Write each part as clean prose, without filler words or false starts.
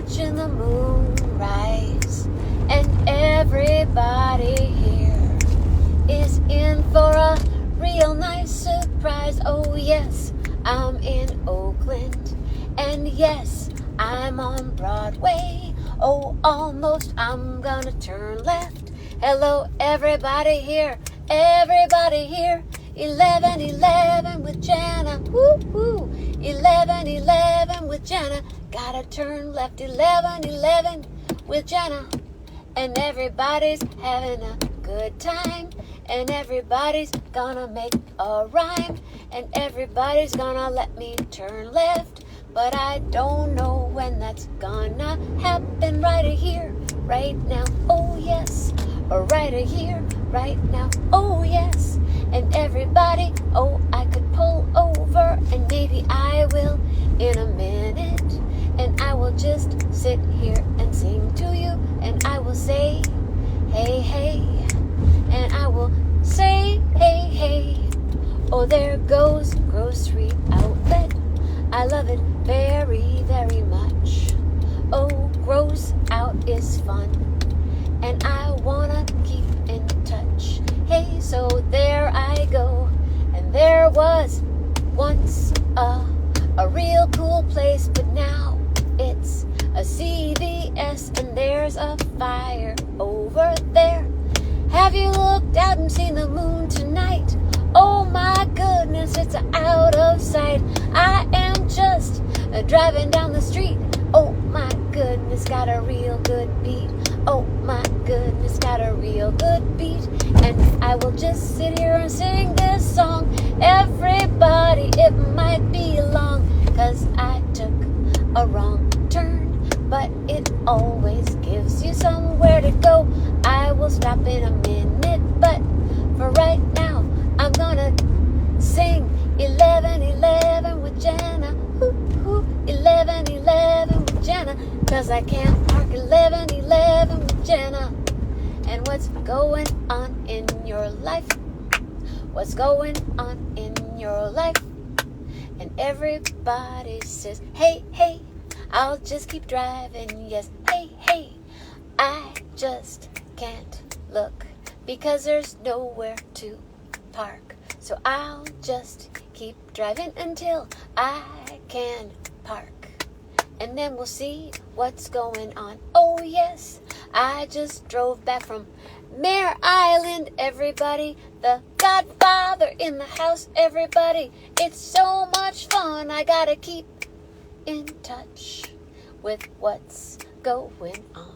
watching the moon rise, and everybody here is in for a real nice surprise. Oh yes, I'm in Oakland, and yes, I'm on Broadway. Oh, almost, I'm gonna turn left. Hello, everybody here, 11:11 with Jenna, woo-hoo, 11:11 with Jenna, gotta turn left, 11:11 with Jenna, and everybody's having a good time, and everybody's gonna make a rhyme, and everybody's gonna let me turn left, but I don't know when that's gonna happen. Right here, right now, oh yes, or right here, right now, oh yes. And everybody, oh, I could pull over, and maybe I will in a minute, and I will just sit here and sing to you, and I will say, hey, hey, and I will say, hey, hey. Oh, there goes grocery outlet. I love it very, very much. Oh, gross out is fun, and I wanna keep in touch. Hey, so there I go, and there was once a real cool place, but now it's a CVS, and there's a fire over there. Have you looked out and seen the moon tonight? Oh my goodness, it's out of sight. I am just driving down the street. Oh my goodness, got a real good beat. Oh my goodness, got a real good beat. And I will just sit here and sing this song. Everybody, it might be long, 'cause I took a wrong turn, but it always gives you somewhere to go. I will stop in a minute, but for right now, I'm gonna sing 11:11 with Jenna. Ooh, 11:11 with Jenna, 'cause I can't park 11:11 with Jenna. And what's going on in your life? What's going on in your life? And everybody says, hey, hey, I'll just keep driving. Yes, hey, hey, I just can't look because there's nowhere to park. So I'll just keep driving until I can park. And then we'll see what's going on. Oh yes, I just drove back from Mare Island, everybody. The Godfather in the house, everybody. It's so much fun. I gotta keep in touch with what's going on.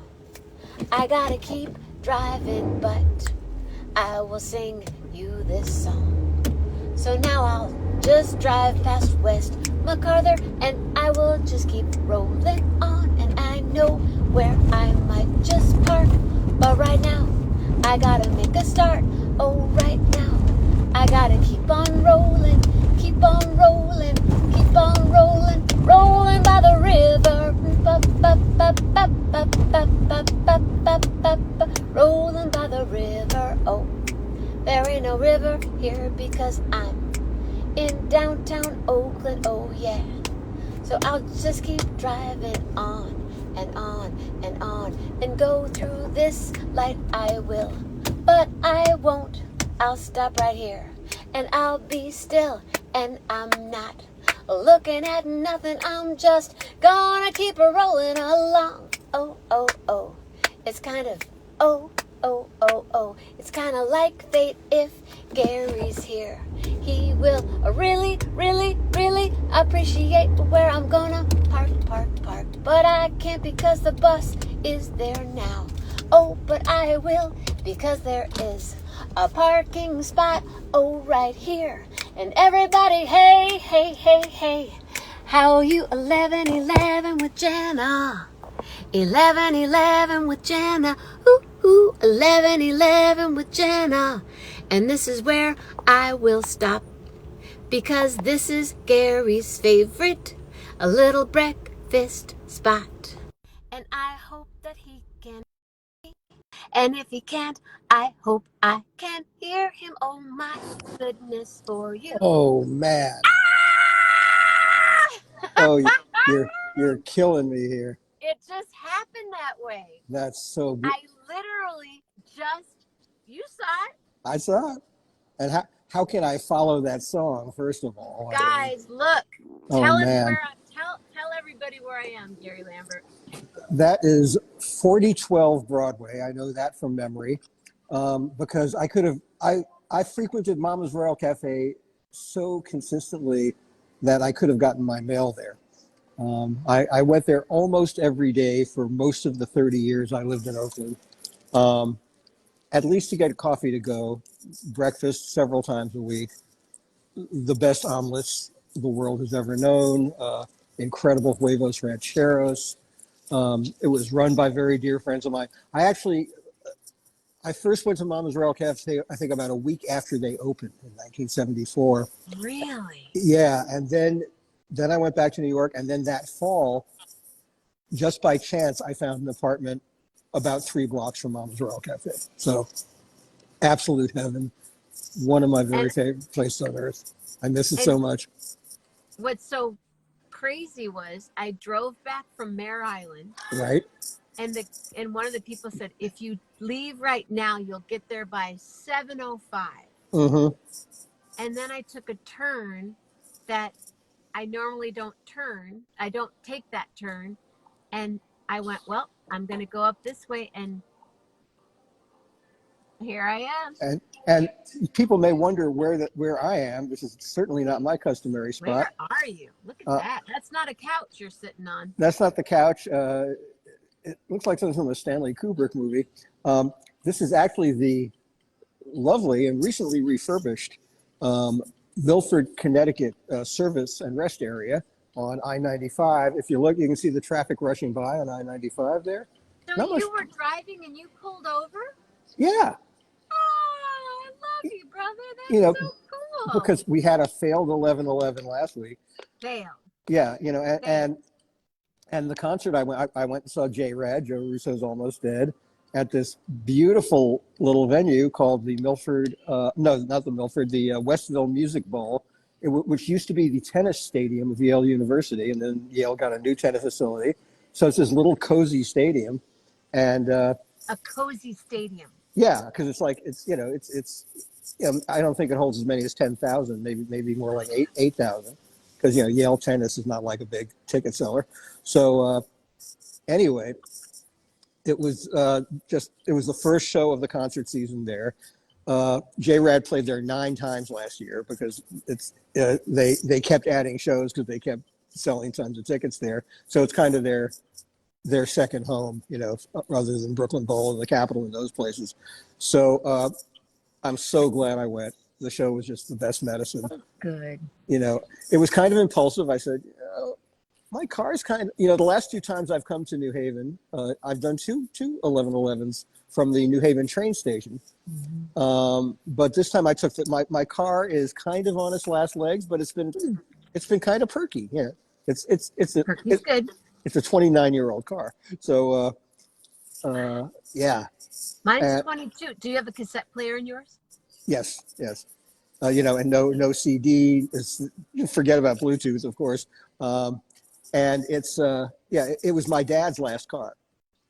I gotta keep driving, but I will sing you this song. So now I'll just drive past West MacArthur, and I will just keep rolling on, and I know where I might just park. But right now, I gotta make a start. Oh, right now, I gotta keep on rolling, keep on rolling, keep on rolling, rolling by the river. Rolling by the river. Oh, there ain't no river here because I'm in downtown Oakland, oh yeah. So I'll just keep driving on and on and on, and go through this light I will. But I won't, I'll stop right here, and I'll be still, and I'm not looking at nothing. I'm just gonna keep rolling along. Oh, oh, oh, it's kind of, oh, oh, oh, oh, it's kind of like fate if Gary's here. He will really, really, really appreciate where I'm gonna park. But I can't because the bus is there now. Oh, but I will because there is a parking spot, oh, right here. And everybody, hey, hey, hey, hey, how are you? 11:11 with Jenna. 11:11 with Jenna. Ooh, 11:11 with Jenna. And this is where I will stop, because this is Gary's favorite, a little breakfast spot. And I hope that he can. And if he can't, I hope I can hear him. Oh my goodness for you. Oh, Matt. Oh, you're killing me here. It's just happened that way. That's so good. I literally just, you saw it. I saw it. And how can I follow that song, first of all? Guys, look. Oh, Tell us man. where tell everybody where I am, Gary Lambert. That is 4012 Broadway. I know that from memory, because I frequented Mama's Royal Cafe so consistently that I could have gotten my mail there. I went there almost every day for most of the 30 years I lived in Oakland, at least to get coffee to go, breakfast several times a week, the best omelets the world has ever known, incredible huevos rancheros. It was run by very dear friends of mine. I first went to Mama's Royal Cafe, I think about a week after they opened in 1974. Really? Yeah, and then I went back to New York, and then that fall, just by chance, I found an apartment about 3 blocks from Mama's Royal Cafe. So, absolute heaven. One of my very favorite places on earth. I miss it so much. What's so crazy was I drove back from Mare Island. Right. And one of the people said, if you leave right now, you'll get there by 7:05. Mm-hmm. And then I took a turn that I normally don't turn. I don't take that turn. And I went, well, I'm going to go up this way. And here I am. And people may wonder where I am. This is certainly not my customary spot. Where are you? Look at that. That's not a couch you're sitting on. That's not the couch. It looks like something from a Stanley Kubrick movie. This is actually the lovely and recently refurbished Milford, Connecticut service and rest area on I-95. If you look, you can see the traffic rushing by on I-95 there. So you were driving and you pulled over? Yeah. Oh, I love you, brother. That's so cool. Because we had a failed 11/11 last week. Failed. Yeah, and the concert I went and saw J-Rad, Joe Russo's Almost Dead, at this beautiful little venue called the Milford, no, not the Milford, the Westville Music Bowl, which used to be the tennis stadium of Yale University, and then Yale got a new tennis facility. So it's this little cozy stadium, and a cozy stadium. Yeah, because it's like it's I don't think it holds as many as 10,000, maybe more like 8,000. Because Yale tennis is not like a big ticket seller. So anyway, it was the first show of the concert season there. J-Rad played there 9 times last year because they kept adding shows because they kept selling tons of tickets there. So it's kind of their second home, rather than Brooklyn Bowl and the Capitol and those places. So I'm so glad I went. The show was just the best medicine. Good. It was kind of impulsive. I said, my car's kind of, the last 2 times I've come to New Haven, I've done two 11/11s from the New Haven train station. Mm-hmm. But this time I took my car is kind of on its last legs, but it's been kind of perky. Yeah. It's good. It's a 29-year-old car. So, yeah. Mine's 22. Do you have a cassette player in yours? Yes. And no CD. Forget about Bluetooth, of course. And it's it was my dad's last car.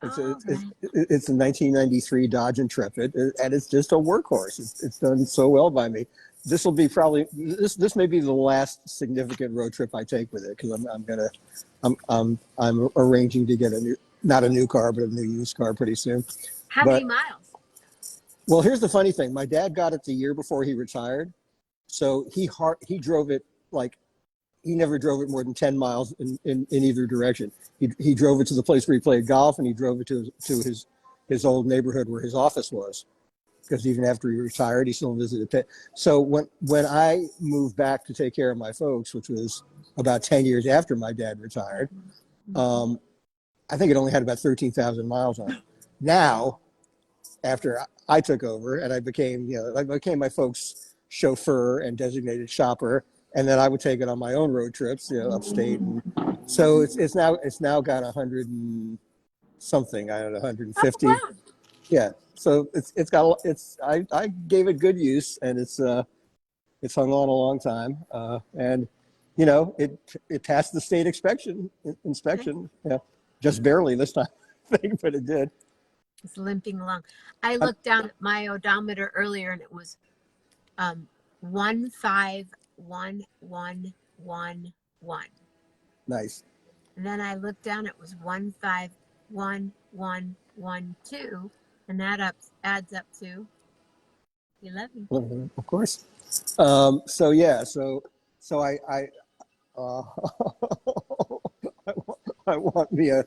It's a 1993 Dodge Intrepid, and it's just a workhorse. It's done so well by me. This will be this may be the last significant road trip I take with it, because I'm arranging to get not a new car, but a new used car pretty soon. How many miles? Well, here's the funny thing. My dad got it the year before he retired. So he drove it he never drove it more than 10 miles in either direction. He drove it to the place where he played golf, and he drove it to his old neighborhood where his office was. Because even after he retired, he still visited Pitt. So when I moved back to take care of my folks, which was about 10 years after my dad retired, I think it only had about 13,000 miles on it. Now, after I took over and I became my folks' chauffeur and designated shopper, and then I would take it on my own road trips, upstate. And so it's now got 100 and something, I don't know, 150. Oh, wow. Yeah. So I gave it good use, and it's hung on a long time. And it passed the state inspection. Yeah. just barely this time, I think, but it did. It's limping along. I looked down at my odometer earlier and it was 151111. Nice. And then I looked down, it was 151112, and that adds up to 11. Of course. So yeah, so uh, I want me a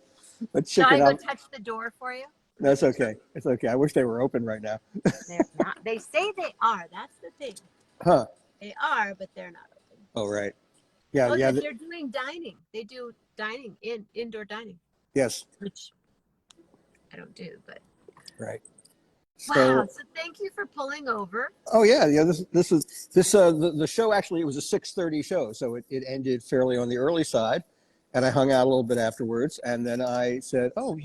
Shall I chicken go out. touch the door for you? That's okay. It's okay. I wish they were open right now. They're not. They say they are. That's the thing. Huh. They are, but they're not open. Oh, right. Yeah, Oh, yeah. they're doing dining. They do dining, indoor dining, Yes. which I don't do, but Right. wow. So thank you for pulling over. Oh yeah, yeah. The show actually, it was a 6:30 show, so it ended fairly on the early side, and I hung out a little bit afterwards, and then I said, oh,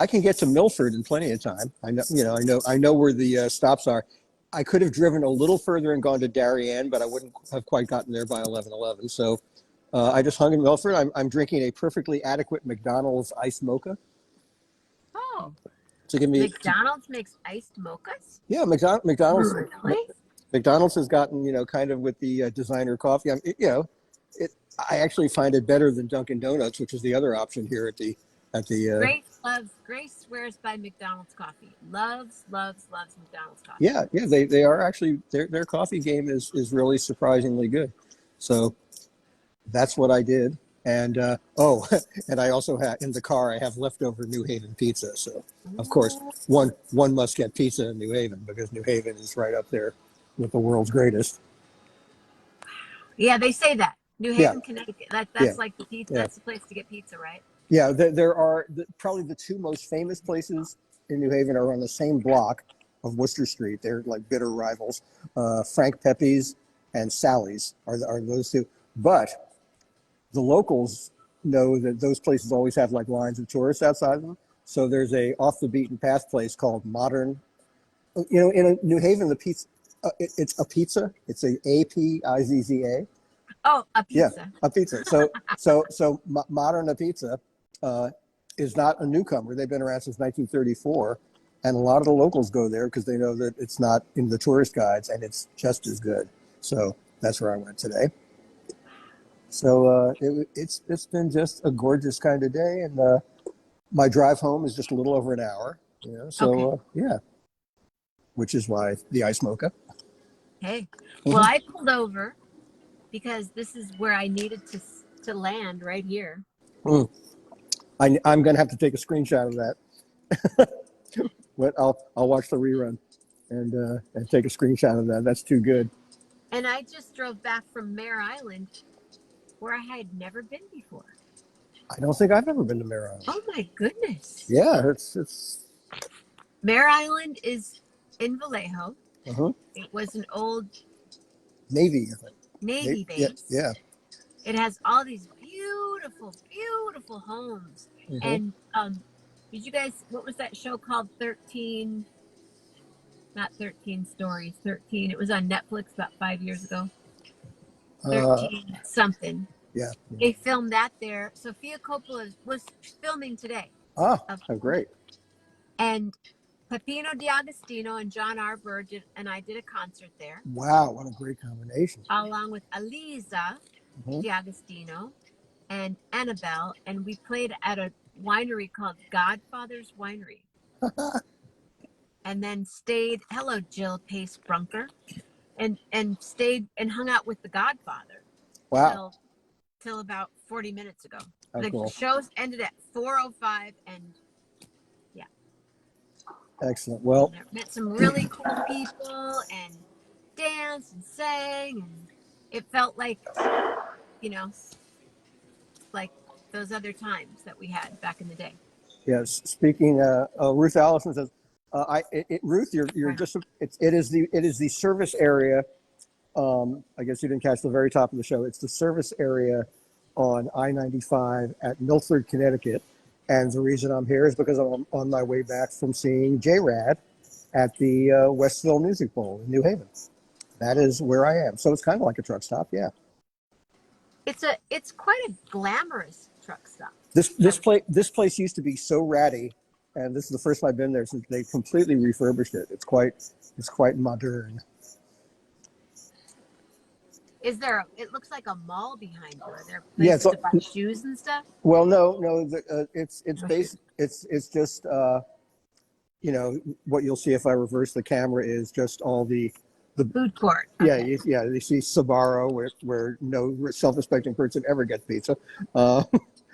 I can get to Milford in plenty of time. I know where the stops are. I could have driven a little further and gone to Darien, but I wouldn't have quite gotten there by 11:11. So I just hung in Milford. I'm drinking a perfectly adequate McDonald's iced mocha. Oh, To give me McDonald's makes iced mochas? Yeah, McDonald's. Really? McDonald's has gotten, kind of with the designer coffee. I actually find it better than Dunkin' Donuts, which is the other option here at the. Grace swears by McDonald's coffee. Loves McDonald's coffee. Yeah, they are actually their coffee game is really surprisingly good. So that's what I did, and and I also have in the car I have leftover New Haven pizza. So of course one must get pizza in New Haven because New Haven is right up there with the world's greatest. Yeah, they say that. New Haven, Connecticut. That's like the pizza. Yeah. That's the place to get pizza, right? Yeah, there are probably the two most famous places in New Haven are on the same block of Worcester Street. They're like bitter rivals. Frank Pepe's and Sally's are those two. But the locals know that those places always have like lines of tourists outside them. So there's a off the beaten path place called Modern. In New Haven, the pizza, it's a pizza. It's a Apizza. Oh, a pizza. Yeah, a pizza. So Modern a Pizza is not a newcomer. They've been around since 1934, and a lot of the locals go there because they know that it's not in the tourist guides and it's just as good. So that's where I went today. So it's been just a gorgeous kind of day, and my drive home is just a little over an hour. Yeah, which is why the ice mocha. Hey, well, I pulled over because this is where I needed to land right here. I'm going to have to take a screenshot of that. But I'll watch the rerun and take a screenshot of that. That's too good. And I just drove back from Mare Island, where I had never been before. I don't think I've ever been to Mare Island. Oh my goodness! Yeah, it's Mare Island is in Vallejo. Uh-huh. It was an old Navy, I think. Navy base. Yeah. It has all these beautiful homes. Mm-hmm. And did you guys? What was that show called? 13. Not 13 Stories. 13. It was on Netflix about 5 years ago. 13 something. Yeah. They filmed that there. Sofia Coppola was filming today. Oh, great. And Peppino D'Agostino and John R. Bird and I did a concert there. Wow, what a great combination. Along with Aliza D'Agostino and Annabelle. And we played at a winery called Godfather's Winery. And then stayed, hello, Jill Pace Brunker. And stayed and hung out with the Godfather. Wow. Till about 40 minutes ago. Oh, The cool. shows ended at 4:05 and yeah. Excellent. Well, Met some really cool people and danced and sang, and it felt like, like those other times that we had back in the day. yes. Speaking, Ruth Allison says, Ruth, you're just it is the service area. I guess you didn't catch the very top of the show. It's the service area on I-95 at Milford, Connecticut. And the reason I'm here is because I'm on my way back from seeing J-Rad at the Westville Music Bowl in New Haven. That is where I am. So it's kind of like a truck stop, yeah. It's quite a glamorous truck stop. This place used to be so ratty, and this is the first time I've been there since they completely refurbished it. It's quite modern. Is there? It looks like a mall behind you. Are there Yeah, places to buy shoes and stuff? well, no, it's No based. shoes. It's just what you'll see if I reverse the camera is just all the Food court. yeah, Okay. you see Sbarro where no self-respecting person ever gets pizza. Uh,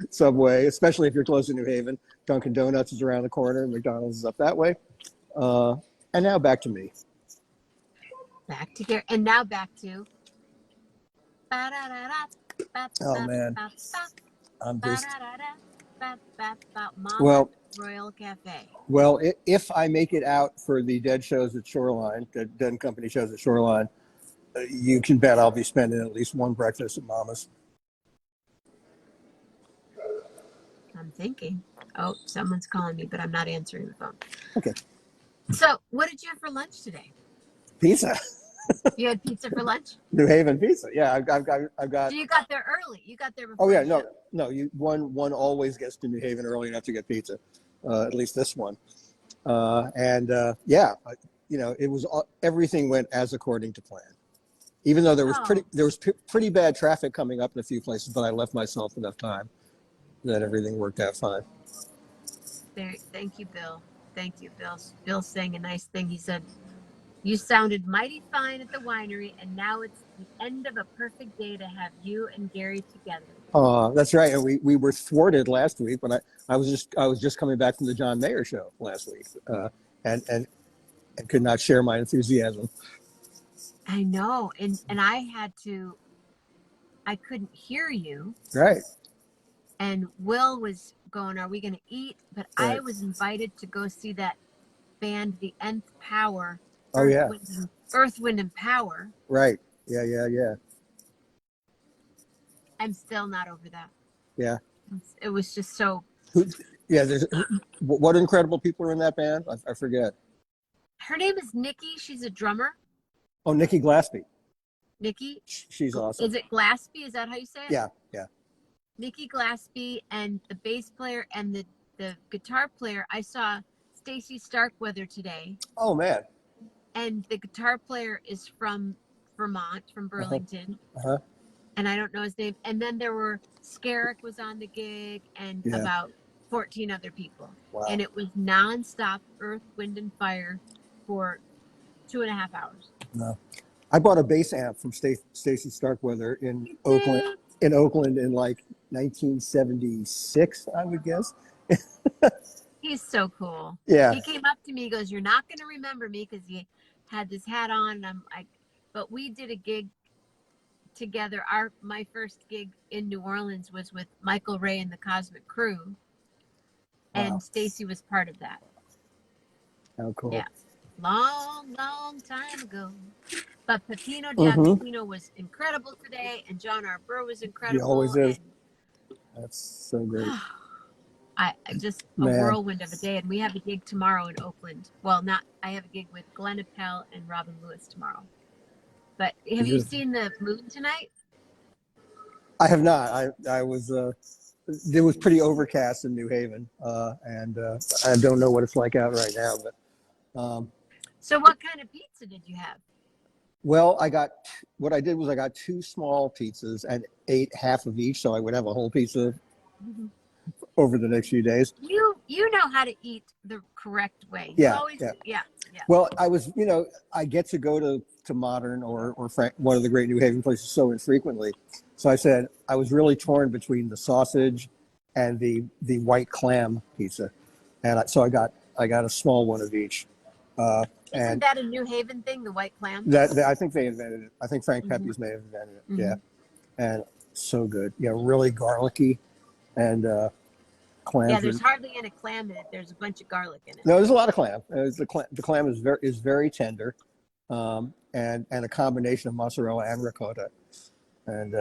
Subway, especially if you're close to New Haven. Dunkin' Donuts is around the corner. McDonald's is up that way. And now back to me. Back to here, and now back to. Oh man, I'm just Mama's well. Royal Cafe. Well, if I make it out for the Dead shows at Shoreline, the Dead and Company shows at Shoreline, you can bet I'll be spending at least one breakfast at Mama's. I'm thinking. Oh, someone's calling me, but I'm not answering the phone. Okay. So, what did you have for lunch today? Pizza. You had pizza for lunch? New Haven pizza. Yeah, I've got. So you got there early. You got there before. Oh yeah, the no, show. no. One always gets to New Haven early enough to get pizza. At least this one. Yeah, it was everything went as according to plan. Even though there was pretty bad traffic coming up in a few places, but I left myself enough time that everything worked out fine. Thank you, Bill. Thank you, Bill. Bill's saying a nice thing. He said, "You sounded mighty fine at the winery, and now it's the end of a perfect day to have you and Gary together." That's right. And we were thwarted last week when I was just coming back from the John Mayer show last week, and could not share my enthusiasm. I know, and I couldn't hear you. Right. And Will was going, "Are we going to eat?" But Right. I was invited to go see that band, the Nth Power. Oh yeah. Earth, Wind, and Power. Right. Yeah. I'm still not over that. Yeah. It was just so. Yeah. What incredible people are in that band? I forget. Her name is Nikki. She's a drummer. Oh, Nikki Glaspie. Nikki. She's awesome. Is it Glaspie? Is that how you say it? Yeah. Nikki Glaspie, and the bass player and the guitar player. I saw Stacy Starkweather today. Oh man. And the guitar player is from Vermont, from Burlington. Uh-huh. And I don't know his name. And then there were Skerrick was on the gig, and about 14 other people. Wow. And it was nonstop Earth, Wind, and Fire for 2.5 hours. No. I bought a bass amp from Stacy Starkweather in Oakland in like 1976, I would guess. He's so cool. Yeah. He came up to me, he goes, "You're not going to remember me," because he had this hat on. And I'm like, but we did a gig together. My first gig in New Orleans was with Michael Ray and the Cosmic Crew. And Stacy was part of that. How cool. Yeah. Long time ago. But John Pepino was incredible today, and John Arbor was incredible. He always is. That's so great. I just a whirlwind of a day, and we have a gig tomorrow in Oakland. Well, I have a gig with Glenn Appel and Robin Lewis tomorrow. But have you seen the moon tonight? I have not. I was it was pretty overcast in New Haven, and I don't know what it's like out right now. But so, what kind of pizza did you have? Well, I got 2 small pizzas and ate half of each, so I would have a whole pizza over the next few days. You know how to eat the correct way. Yeah. Well, I get to go to Modern or one of the great New Haven places so infrequently. So I said I was really torn between the sausage and the white clam pizza, and so I got a small one of each. Isn't that a New Haven thing, the white clam? That I think they invented it. I think Frank Pepe's may have invented it. Yeah, and so good. Yeah, really garlicky, and clams. Yeah, there's hardly any clam in it. There's a bunch of garlic in it. No, there's a lot of clam. The clam is very tender, and a combination of mozzarella and ricotta, and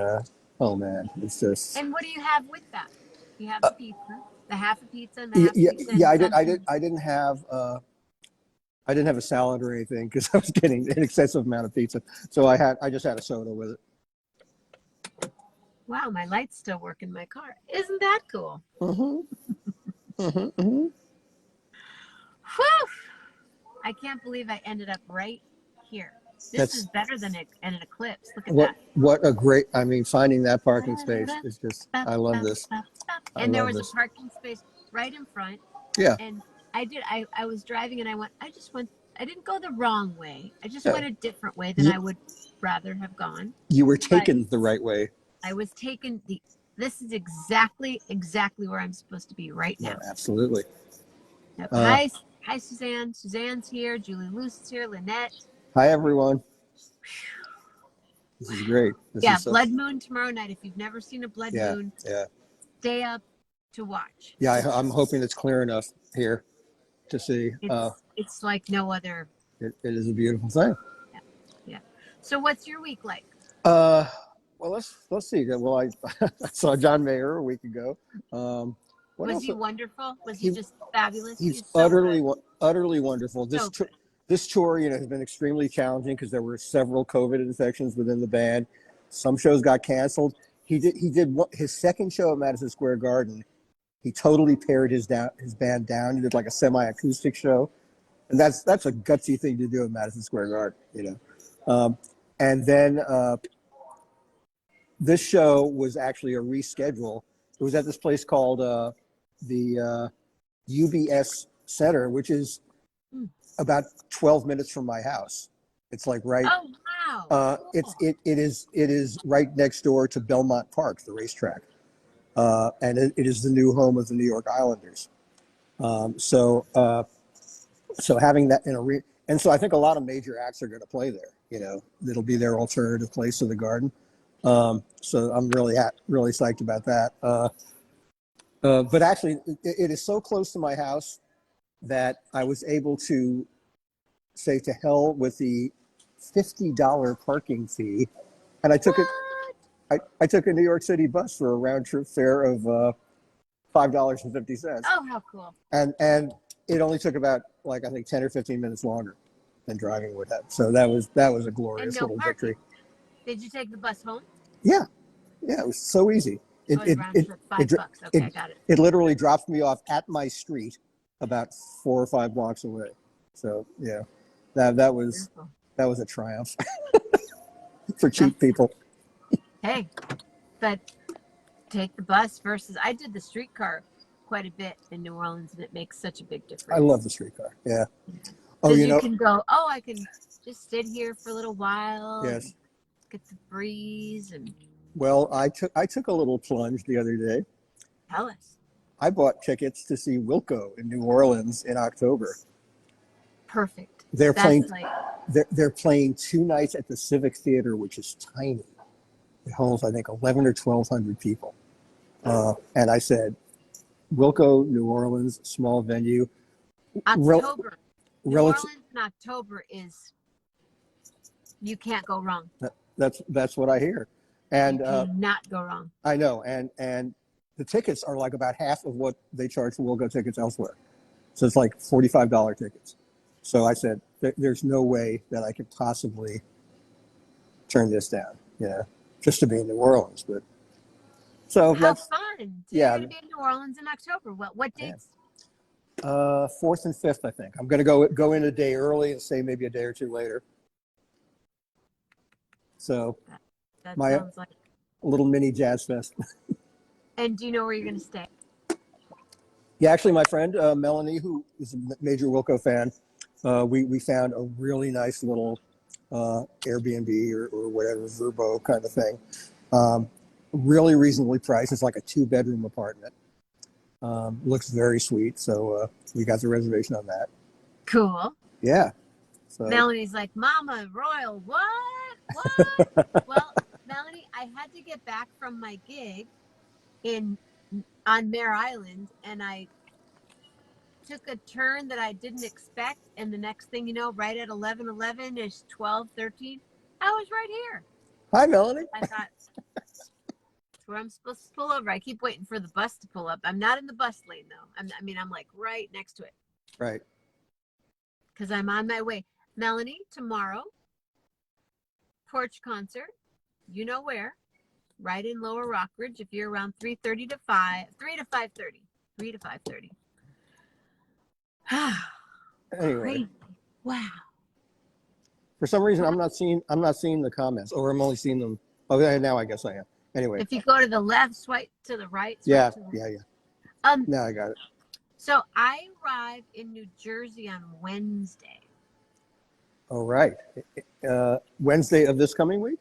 oh man, it's just. And what do you have with that? You have the pizza, the half a pizza, and the half pizza. Yeah. I didn't have a salad or anything because I was getting an excessive amount of pizza, so I just had a soda with it. Wow, my lights still work in my car. Isn't that cool? Mm-hmm. Mm-hmm. Mm-hmm. Whew! I can't believe I ended up right here. This is That's better than an eclipse. Look at that. what a great, I mean, finding that parking space is just, I love this. I And there love was a this. parking space right in front. Yeah. And I was driving and I didn't go the wrong way. I just Yeah. went a different way than You, I would rather have gone. you were But taken the right way. I was this is exactly where I'm supposed to be right No, now. absolutely. Yep. Uh, Hi, Suzanne. Suzanne's here. Julie Luce is here. Lynette. Hi, everyone. This is great. This Yeah, is so, blood moon tomorrow night. If you've never seen a blood yeah, moon, yeah. stay up to watch. Yeah, I'm hoping it's clear enough here to see. It's like no other. It is a beautiful thing. Yeah, yeah. So what's your week like? Uh, well, let's see. Well, I saw John Mayer a week ago. What Was else? he wonderful? Was he He just fabulous? he's He's so good. utterly wonderful. So good. This tour, has been extremely challenging because there were several COVID infections within the band. Some shows got canceled. He did his second show at Madison Square Garden. He totally pared his band down. He did like a semi-acoustic show, and that's a gutsy thing to do at Madison Square Garden. And then this show was actually a reschedule. It was at this place called the UBS Center, which is about 12 minutes from my house. It's like right. Oh wow! Cool. It is right next door to Belmont Park, the racetrack, and it is the new home of the New York Islanders. So having that and so I think a lot of major acts are going to play there. It'll be their alternative place to the Garden. So I'm really psyched about that. But actually, it is so close to my house that I was able to say to hell with the $50 parking fee, and I took I took a New York City bus for a round trip fare of $5.50. Oh, how cool! And it only took about I think 10 or 15 minutes longer than driving would have. So that was a glorious little victory. Did you take the bus home? Yeah, it was so easy. Round trip, $5. Okay, I got it. It literally drops me off at my street about 4 or 5 blocks away. So yeah, that was a triumph for cheap people. Hey, but take the bus versus I did the streetcar quite a bit in New Orleans, and it makes such a big difference. I love the streetcar. Yeah. Oh, you can go. Oh, I can just sit here for a little while. Yes. Get the breeze and. Well, I took a little plunge the other day. Tell us. I bought tickets to see Wilco in New Orleans in October. Perfect. They're playing 2 nights at the Civic Theater, which is tiny. It holds, I think, 11 or 1,200 people. And I said, Wilco, New Orleans, small venue. October. New Orleans in October is, you can't go wrong. That's what I hear. And you cannot go wrong. I know. And the tickets are like about half of what they charge for Wilco tickets elsewhere. So it's like $45 tickets. So I said, there's no way that I could possibly turn this down, just to be in New Orleans. But so how fun! So you're going to be in New Orleans in October. What dates? 4th and 5th, I think. I'm going to go in a day early and stay maybe a day or 2 later. So that sounds like a little mini jazz fest. And do you know where you're going to stay? Yeah, actually, my friend Melanie, who is a major Wilco fan, we found a really nice little Airbnb or whatever, Verbo kind of thing. Really reasonably priced. It's like a 2-bedroom apartment. Looks very sweet. So we got the reservation on that. Cool. Yeah. So Melanie's like, Mama Royal, what? Well, Melanie, I had to get back from my gig on Mare Island, and I took a turn that I didn't expect, and the next thing you know, right at 11:11 is 12:13. I was right here. Hi, Melanie. I thought, that's where I'm supposed to pull over. I keep waiting for the bus to pull up. I'm not in the bus lane though. I'm like right next to it. Right. Because I'm on my way. Melanie, tomorrow, porch concert. You know where? right in Lower Rockridge if you're around 3:30 to 5, 3 to 5:30, 3 to 5:30. Anyway, Crazy. Wow. for some reason, I'm not seeing the comments, or I'm only seeing them. Oh, yeah, now I guess I am. Anyway. If you go to the left, swipe to the right. Yeah, To the yeah. right. Now I got it. So I arrive in New Jersey on Wednesday. All right. Wednesday of this coming week?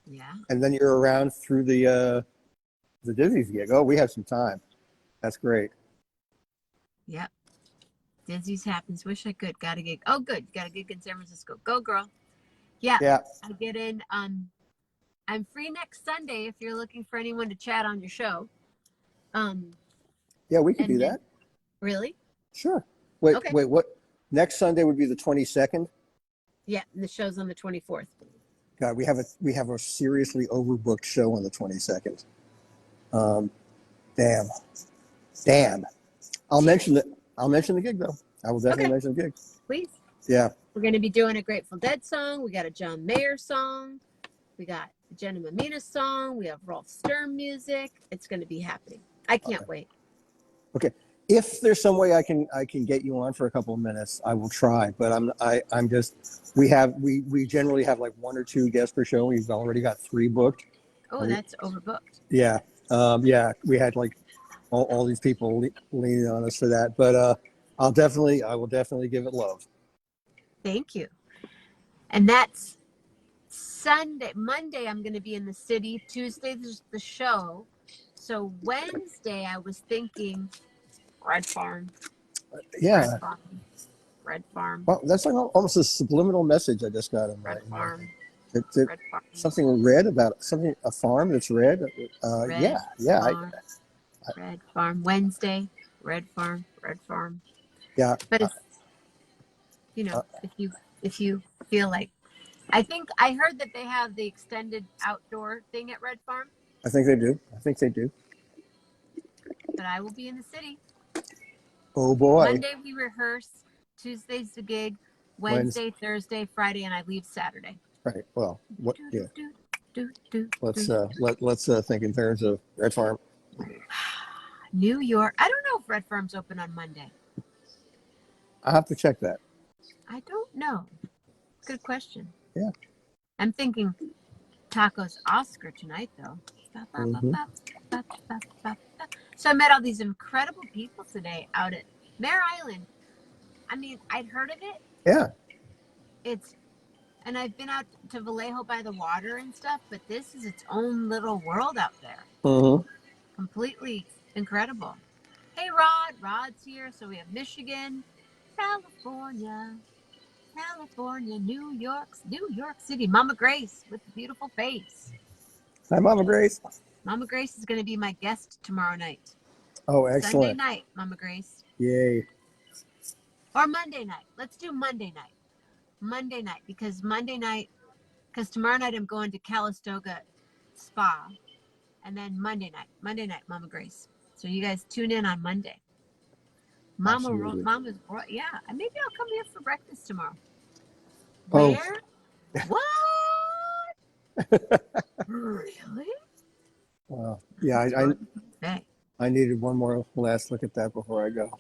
Yeah. And then you're around through the Disney's gig. Oh, we have some time. That's great. Yep. Disney's happens. Wish I could. Got a gig. Oh, good. Got a gig in San Francisco. Go, girl. Yeah. Yeah. I get in. I'm free next Sunday if you're looking for anyone to chat on your show. Yeah, we could do that. Really? Sure. Wait, okay. Wait, what? Next Sunday would be the 22nd? Yeah, and the show's on the 24th. God, we have a seriously overbooked show on the 22nd. Damn. I'll mention the gig though. I will definitely mention the gig. Please. Yeah. We're going to be doing a Grateful Dead song. We got a John Mayer song. We got a Jenna Mammina song. We have Rolf Sturm music. It's going to be happening. I can't wait. Okay. If there's some way I can get you on for a couple of minutes, I will try. But I'm just we generally have like 1 or 2 guests per show. We've already got 3 booked. Oh, that's overbooked. Yeah. Yeah. We had like all these people leaning on us for that. But I will definitely give it love. Thank you. And that's Monday, I'm going to be in the city. Tuesday, there's the show. So Wednesday, I was thinking Red Farm. Yeah. Red Farm. Well, that's like almost a subliminal message I just got in Red Farm. Red Farm. Something red about a farm that's red. Red Farm. Red Farm. Wednesday, Red Farm. Yeah. But it's, if you feel like, I think I heard that they have the extended outdoor thing at Red Farm. I think they do. But I will be in the city. Oh boy. Monday we rehearse. Tuesday's the gig. Wednesday, Thursday, Friday, and I leave Saturday. Right. Well, what? Yeah. Let's think in terms of Red Farm. New York. I don't know if Red Farm's open on Monday. I have to check that. I don't know. Good question. Yeah. I'm thinking tacos Oscar tonight, though. Mm-hmm. So I met all these incredible people today out at Mare Island. I mean, I'd heard of it. Yeah. And I've been out to Vallejo by the water and stuff, but this is its own little world out there. Mm-hmm. Completely incredible. Hey, Rod. Rod's here. So we have Michigan, California, New York City. Mama Grace with the beautiful face. Hi, Mama Grace. Mama Grace is going to be my guest tomorrow night. Oh, excellent. Sunday night, Mama Grace. Yay. Or Monday night. Let's do Monday night. Because tomorrow night I'm going to Calistoga Spa. And then Monday night, Mama Grace. So you guys tune in on Monday. Mama's, yeah. Maybe I'll come here for breakfast tomorrow. Where? What? Really? Well, yeah, I needed one more last look at that before I go.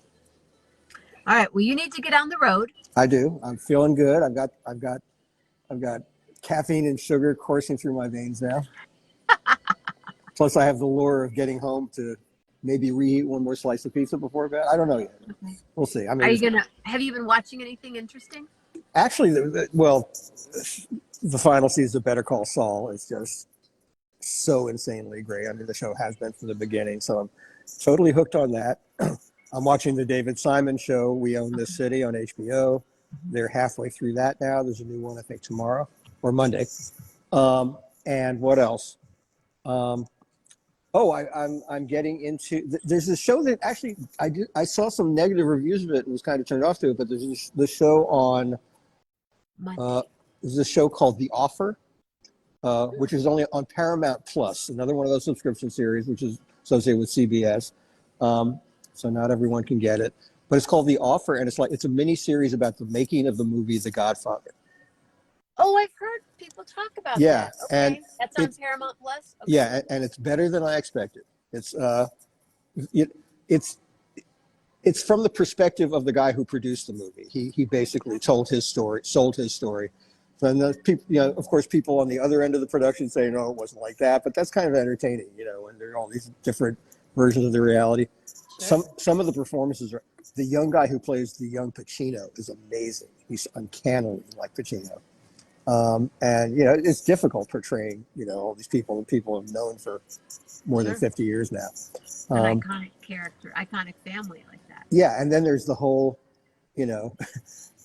All right. Well, you need to get on the road. I do. I'm feeling good. I've got caffeine and sugar coursing through my veins now. Plus, I have the lure of getting home to maybe reheat one more slice of pizza before bed. I don't know yet. Okay. We'll see. I mean, have you been watching anything interesting? Actually, the final season of Better Call Saul is just so insanely great. I mean, the show has been from the beginning, so I'm totally hooked on that. I'm watching the David Simon show, We Own This City, on HBO. They're halfway through that now. There's a new one, I think, tomorrow or Monday. And what else? I'm getting into. There's a show that actually I saw some negative reviews of it and was kind of turned off to it. But there's the show on. There's a show called The Offer, which is only on Paramount Plus. Another one of those subscription series, which is associated with CBS. So not everyone can get it, but it's called The Offer, and it's a mini series about the making of the movie The Godfather. Oh, I've heard people talk about Yeah, that. and Okay, that's on it's Paramount Plus. Okay. yeah, and it's better than I expected. It's it, it's it's from the perspective of the guy who produced the movie. He basically told his story, sold his story. And the people, of course, people on the other end of the production say, no, it wasn't like that. But that's kind of entertaining, and there are all these different versions of the reality. Sure. Some of the performances are. The young guy who plays the young Pacino is amazing. He's uncannily like Pacino. And it's difficult portraying all these people that people have known for more than Sure. 50 years now. An iconic character, iconic family like that. Yeah, and then there's the whole,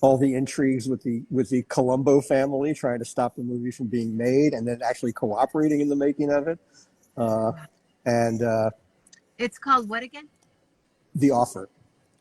all the intrigues with the Colombo family trying to stop the movie from being made, and then actually cooperating in the making of it. And It's called what again? The Offer,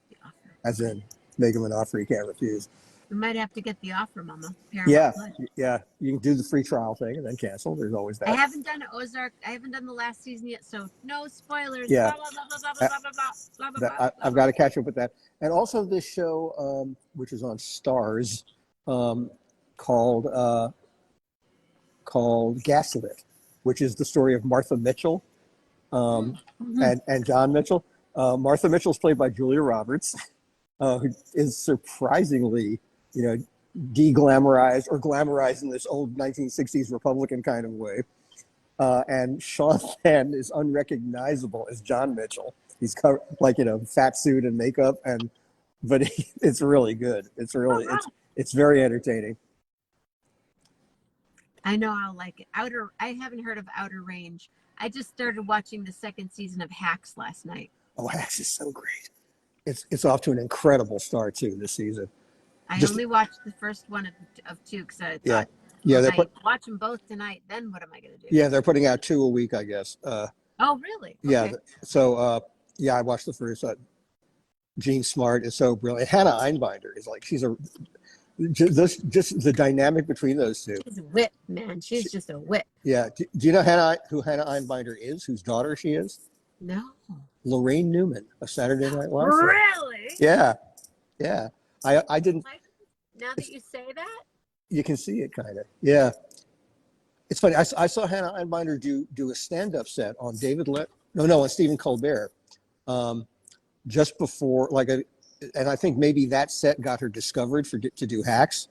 The Offer. as in make him an offer he can't refuse. We might have to get The Offer, Mama. Yeah, Plus. yeah. You can do the free trial thing and then cancel. There's always that. I haven't done Ozark. I haven't done the last season yet, so no spoilers. Yeah. Blah, blah, blah, blah, blah, blah, blah, blah, blah, I've got to catch up with that. And also this show, which is on Stars, called Gaslit, which is the story of Martha Mitchell and John Mitchell. Martha Mitchell is played by Julia Roberts, who is surprisingly, de-glamorized or glamorized in this old 1960s Republican kind of way. And Sean Penn is unrecognizable as John Mitchell. He's covered, fat suit and makeup, but it's really good. It's very entertaining. I know I'll like it. I haven't heard of Outer Range. I just started watching the second season of Hacks last night. Oh, Hacks is so great. It's off to an incredible start too this season. I only watched the first one of two because I thought, watch them both tonight. Then what am I going to do? Yeah, they're putting out 2 a week, I guess. Oh, really? Okay. Yeah. So, I watched the first. Jean Smart is so brilliant. Hannah Einbinder is just the dynamic between those two. She's a wit, man. She's just a wit. Yeah. Do you know who Hannah Einbinder is? Whose daughter she is? No. Lorraine Newman of Saturday Night Live. Really? Yeah. Yeah. I didn't. Now that you say that, you can see it kind of. Yeah. It's funny. I saw Hannah Einbinder do a stand-up set on on Stephen Colbert, just before and I think maybe that set got her discovered to do Hacks.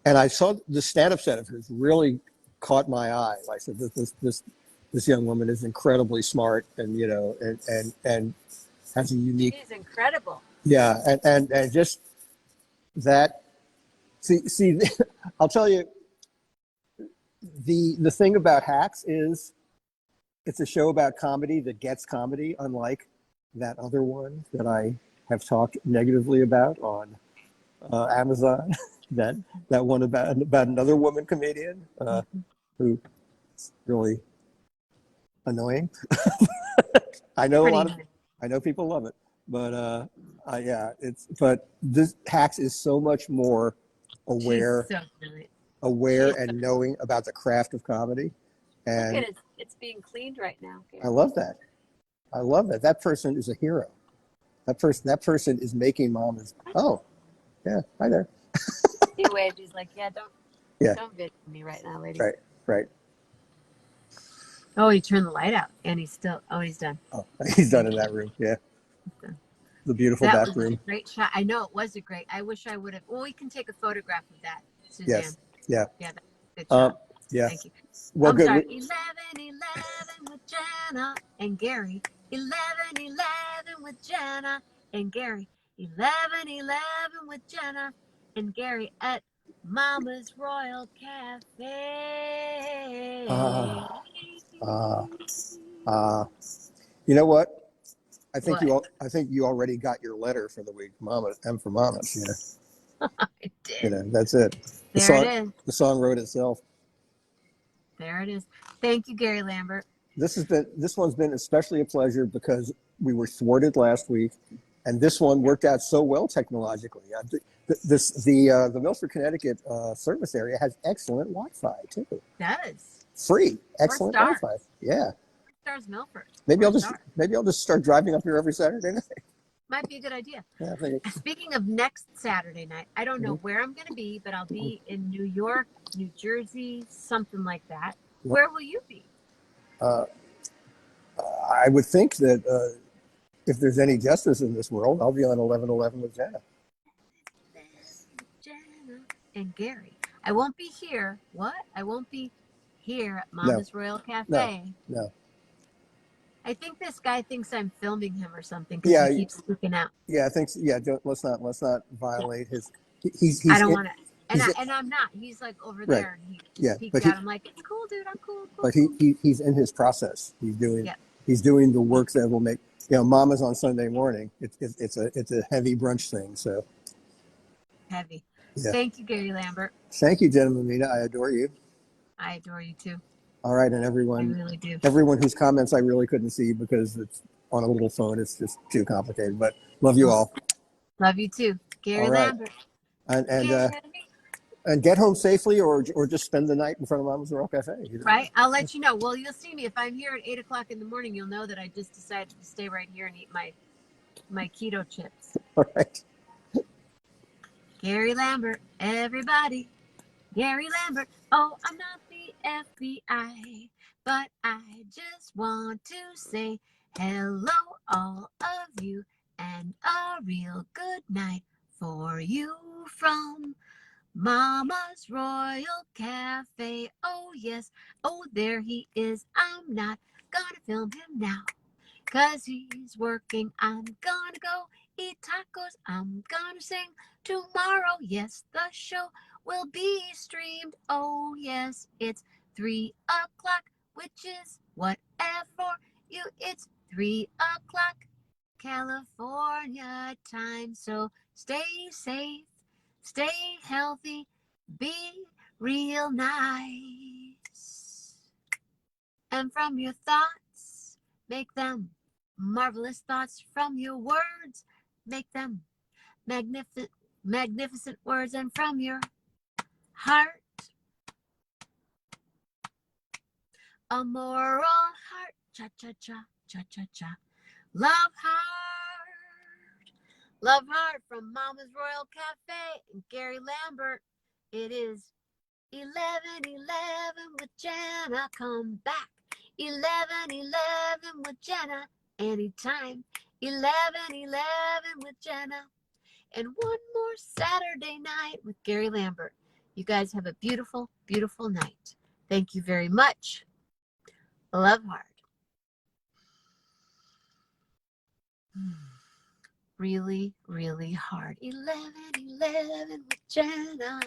And I saw the stand-up set of hers really caught my eye. I said, this young woman is incredibly smart, and and has a unique. she's incredible. Yeah, and just that. See, I'll tell you. The thing about Hacks is, it's a show about comedy that gets comedy, unlike that other one that I have talked negatively about on Amazon. that one about another woman comedian who is really annoying. I know people love it, but but this Hacks is so much more aware. She's so brilliant. Aware and knowing about the craft of comedy, and look at it, it's being cleaned right now. Gary. I love that. That person is a hero. That person is making mamas. Oh, yeah, hi there. He waved. He's like, don't video me right now, lady. Right. Oh, he turned the light out, and he's done. Oh, he's done in that room. Yeah, the beautiful back room. A great shot. I know it was a great. I wish I would have. Well, we can take a photograph of that, Suzanne. Yes. Yeah. Yeah, that's a good shot. Yeah. Thank you. Well, I'm good. sorry. 11:11 with Jenna and Gary. 11:11 with Jenna and Gary. 11:11 with Jenna and Gary at Mama's Royal Cafe. You know what? I think you already got your letter for the week, Mama. M for Mamas. Yeah. I did. That's it. There it is. The song wrote itself. There it is. Thank you, Gary Lambert. This one's been especially a pleasure because we were thwarted last week, and this one worked out so well technologically. The Milford, Connecticut service area has excellent Wi-Fi too. It does. Free, excellent Wi-Fi. Yeah. Stars Milford. Maybe I'll just start driving up here every Saturday night. Might be a good idea. Yeah, I think Speaking of next Saturday night, I don't know Mhm. where I'm going to be, but I'll be in New York, New Jersey, something like that. Well, Where will you be? uh, I would think that if there's any justice in this world, I'll be on 11/11 with Jenna. Jenna and Gary. I won't be here. What? I won't be here at No, Mama's Royal no, Cafe. no. I think this guy thinks I'm filming him or something because Yeah, he keeps speaking out. yeah. I think. Yeah. Let's not Yeah, violate his. I He's don't in. want to. He's in, And I'm not. He's like over right. there, and he Yeah, peeked out. I'm like, it's cool, dude. I'm cool, cool, but cool. he's in his process. Yeah, He's doing the work that will make. Mama's on Sunday morning. It's a heavy brunch thing. So heavy. yeah. Thank you, Gary Lambert. Thank you, Jenna Mammina. I adore you. I adore you too. All right, and I really do. everyone whose comments I really couldn't see because it's on a little phone. It's just too complicated. But love you all. Love you too, All Gary right, Lambert. and and uh, Gary. and get home safely, or just spend the night in front of Mama's Royal Cafe. Either way. Right? I'll let you know. Well, you'll see me if I'm here at 8 o'clock in the morning. You'll know that I just decided to stay right here and eat my keto chips. All right. Gary Lambert, everybody. Gary Lambert. Oh, I'm not the FBI, but I just want to say hello, all of you, and a real good night for you from Mama's Royal Cafe. Oh, yes. Oh, there he is. I'm not gonna film him now, 'cause he's working. I'm gonna go eat tacos. I'm gonna sing tomorrow. Yes, the show will be streamed. Oh, yes, it's 3 o'clock, which is whatever you. It's 3 o'clock California time. So stay safe, stay healthy, be real nice. And from your thoughts, make them marvelous thoughts. From your words, make them magnificent words. And from your heart, a moral heart. Cha cha cha, cha cha cha. Love heart. Love heart from Mama's Royal Cafe and Gary Lambert. It is 11:11 with Jenna. Come back. 11:11 with Jenna. Anytime. 11:11 with Jenna. And one more Saturday night with Gary Lambert. You guys have a beautiful, beautiful night. Thank you very much. Love hard. Really, really hard. 11:11 with Jenna.